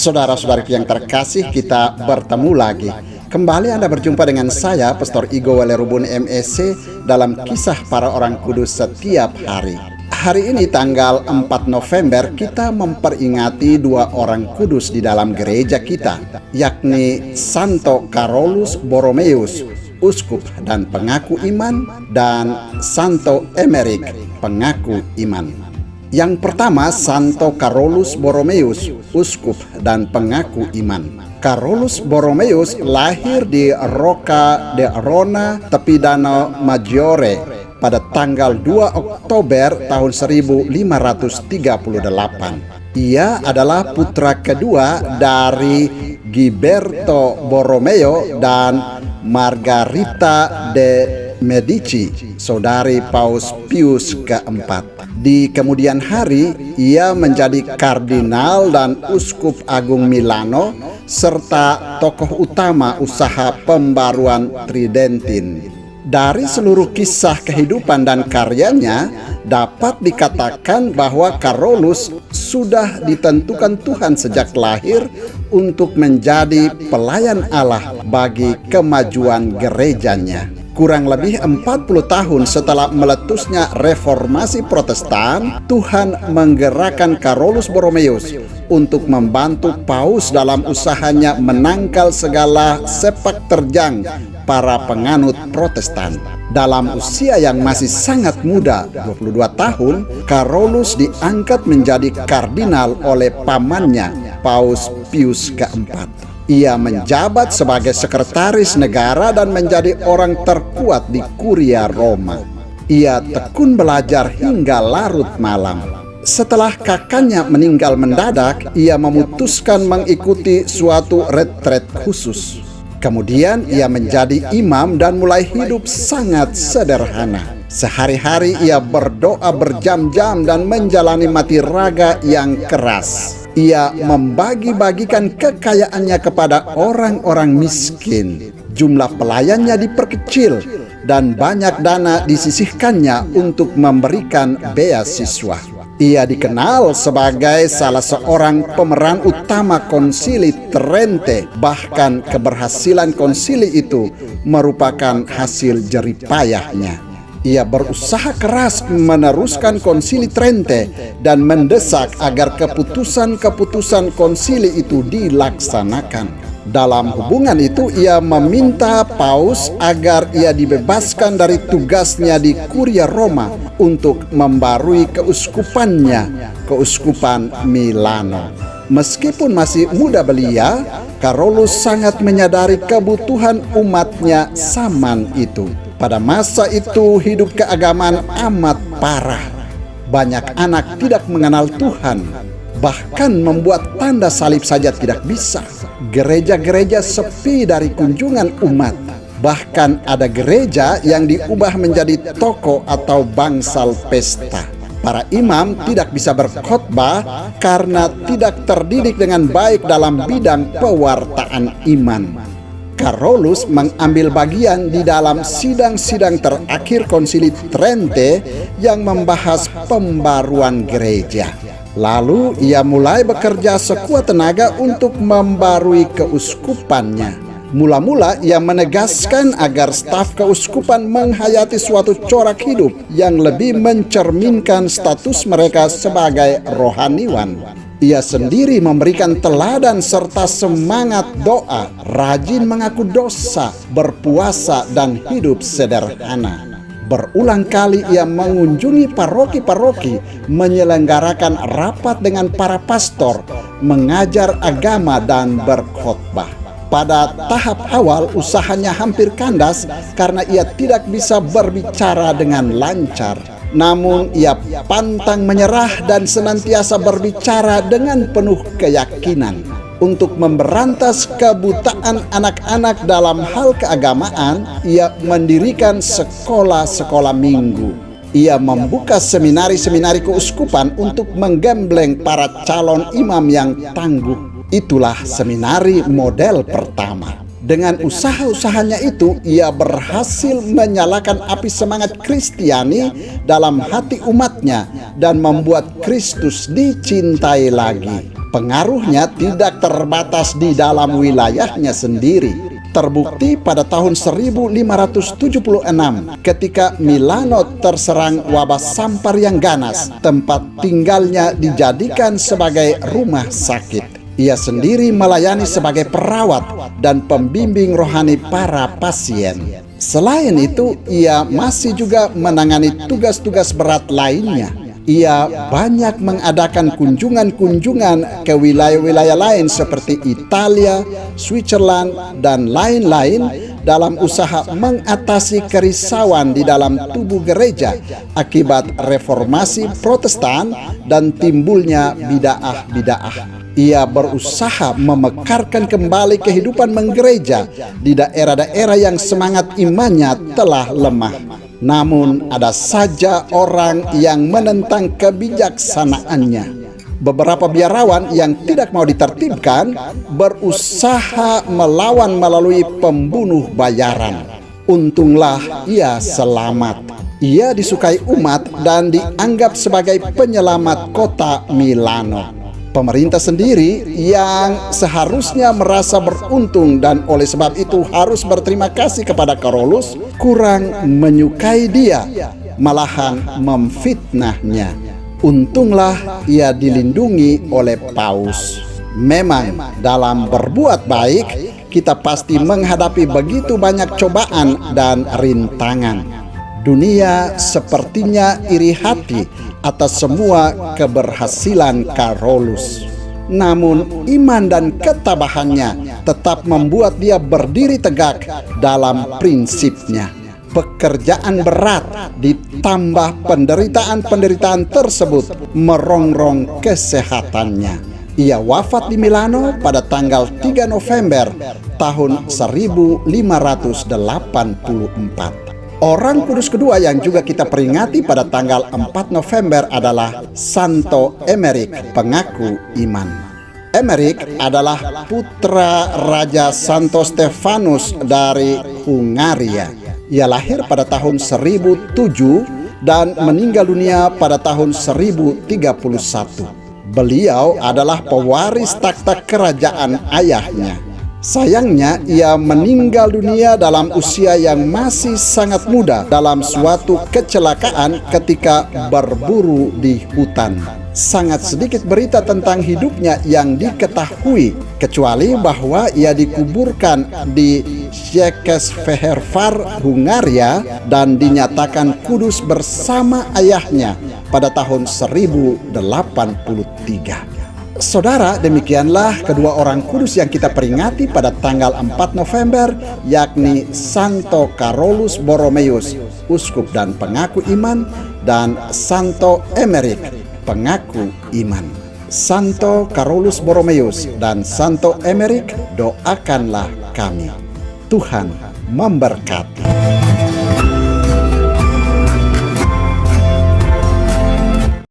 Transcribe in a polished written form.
Saudara-saudariku yang terkasih, kita bertemu lagi. Kembali Anda berjumpa dengan saya, Pastor Igo Walerubun MEC, dalam kisah para orang kudus setiap hari. Hari ini tanggal 4 November kita memperingati dua orang kudus di dalam gereja kita, yakni Santo Carolus Borromeus, uskup dan pengaku iman, dan Santo Emeric, pengaku iman. Yang pertama, Santo Carolus Borromeus, uskup dan pengaku iman. Carolus Borromeus lahir di Rocca de Arona, tepi Danau Maggiore, pada tanggal 2 Oktober tahun 1538. Ia adalah putra kedua dari Ghiberto Borromeo dan Margherita de Medici, saudari Paus Pius keempat. Di kemudian hari, ia menjadi kardinal dan uskup agung Milano, serta tokoh utama usaha pembaruan Tridentin. Dari seluruh kisah kehidupan dan karyanya, dapat dikatakan bahwa Carolus sudah ditentukan Tuhan sejak lahir untuk menjadi pelayan Allah bagi kemajuan gerejanya. Kurang lebih 40 tahun setelah meletusnya reformasi Protestan, Tuhan menggerakkan Carolus Borromeus untuk membantu Paus dalam usahanya menangkal segala sepak terjang para penganut Protestan. Dalam usia yang masih sangat muda, 22 tahun, Carolus diangkat menjadi kardinal oleh pamannya, Paus Pius keempat. Ia menjabat sebagai sekretaris negara dan menjadi orang terkuat di Kuria Roma. Ia tekun belajar hingga larut malam. Setelah kakaknya meninggal mendadak, ia memutuskan mengikuti suatu retret khusus. Kemudian ia menjadi imam dan mulai hidup sangat sederhana. Sehari-hari ia berdoa berjam-jam dan menjalani mati raga yang keras. Ia membagi-bagikan kekayaannya kepada orang-orang miskin. Jumlah pelayannya diperkecil dan banyak dana disisihkannya untuk memberikan beasiswa. Ia dikenal sebagai salah seorang pemeran utama Konsili Trente. Bahkan keberhasilan konsili itu merupakan hasil jeripayahnya. Ia berusaha keras meneruskan Konsili Trente dan mendesak agar keputusan-keputusan konsili itu dilaksanakan. Dalam hubungan itu, ia meminta Paus agar ia dibebaskan dari tugasnya di Kuria Roma untuk membarui keuskupannya, keuskupan Milano. Meskipun masih muda belia, Carolus sangat menyadari kebutuhan umatnya zaman itu. Pada masa itu, hidup keagamaan amat parah. Banyak anak tidak mengenal Tuhan, bahkan membuat tanda salib saja tidak bisa. Gereja-gereja sepi dari kunjungan umat. Bahkan ada gereja yang diubah menjadi toko atau bangsal pesta. Para imam tidak bisa berkhotbah karena tidak terdidik dengan baik dalam bidang pewartaan iman. Carolus mengambil bagian di dalam sidang-sidang terakhir Konsili Trente yang membahas pembaruan gereja. Lalu ia mulai bekerja sekuat tenaga untuk membarui keuskupannya. Mula-mula ia menegaskan agar staf keuskupan menghayati suatu corak hidup yang lebih mencerminkan status mereka sebagai rohaniwan. Ia sendiri memberikan teladan serta semangat doa, rajin mengaku dosa, berpuasa, dan hidup sederhana. Berulang kali ia mengunjungi paroki-paroki, menyelenggarakan rapat dengan para pastor, mengajar agama, dan berkhotbah. Pada tahap awal usahanya hampir kandas karena ia tidak bisa berbicara dengan lancar. Namun ia pantang menyerah dan senantiasa berbicara dengan penuh keyakinan. Untuk memberantas kebutaan anak-anak dalam hal keagamaan, ia mendirikan sekolah-sekolah minggu. Ia membuka seminari-seminari keuskupan untuk menggembleng para calon imam yang tangguh. Itulah seminari model pertama. Dengan usaha-usahanya itu, ia berhasil menyalakan api semangat Kristiani dalam hati umatnya dan membuat Kristus dicintai lagi. Pengaruhnya tidak terbatas di dalam wilayahnya sendiri. Terbukti pada tahun 1576 ketika Milano terserang wabah sampar yang ganas, tempat tinggalnya dijadikan sebagai rumah sakit. Ia sendiri melayani sebagai perawat dan pembimbing rohani para pasien. Selain itu, ia masih juga menangani tugas-tugas berat lainnya. Ia banyak mengadakan kunjungan-kunjungan ke wilayah-wilayah lain seperti Italia, Switzerland, dan lain-lain dalam usaha mengatasi kerisauan di dalam tubuh gereja akibat reformasi Protestan dan timbulnya bid'ah-bid'ah. Ia berusaha memekarkan kembali kehidupan menggereja di daerah-daerah yang semangat imannya telah lemah. Namun ada saja orang yang menentang kebijaksanaannya. Beberapa biarawan yang tidak mau ditertibkan berusaha melawan melalui pembunuh bayaran. Untunglah ia selamat. Ia disukai umat dan dianggap sebagai penyelamat kota Milano. Pemerintah sendiri yang seharusnya merasa beruntung dan oleh sebab itu harus berterima kasih kepada Carolus, kurang menyukai dia, malahan memfitnahnya. Untunglah ia dilindungi oleh Paus. Memang dalam berbuat baik kita pasti menghadapi begitu banyak cobaan dan rintangan. Dunia sepertinya iri hati atas semua keberhasilan Carolus. Namun iman dan ketabahannya tetap membuat dia berdiri tegak dalam prinsipnya. Pekerjaan berat ditambah penderitaan-penderitaan tersebut merongrong kesehatannya. Ia wafat di Milano pada tanggal 3 November tahun 1584. Orang kudus kedua yang juga kita peringati pada tanggal 4 November adalah Santo Emeric, pengaku iman. Emeric adalah putra Raja Santo Stefanus dari Hungaria. Ia lahir pada tahun 1007 dan meninggal dunia pada tahun 1031. Beliau adalah pewaris takhta kerajaan ayahnya. Sayangnya, ia meninggal dunia dalam usia yang masih sangat muda dalam suatu kecelakaan ketika berburu di hutan. Sangat sedikit berita tentang hidupnya yang diketahui, kecuali bahwa ia dikuburkan di Székesfehérvár, Hungaria, dan dinyatakan kudus bersama ayahnya pada tahun 1083. Saudara, demikianlah kedua orang kudus yang kita peringati pada tanggal 4 November, yakni Santo Carolus Borromeus, uskup dan pengaku iman, dan Santo Emeric, pengaku iman. Santo Carolus Borromeus dan Santo Emeric, doakanlah kami. Tuhan memberkati.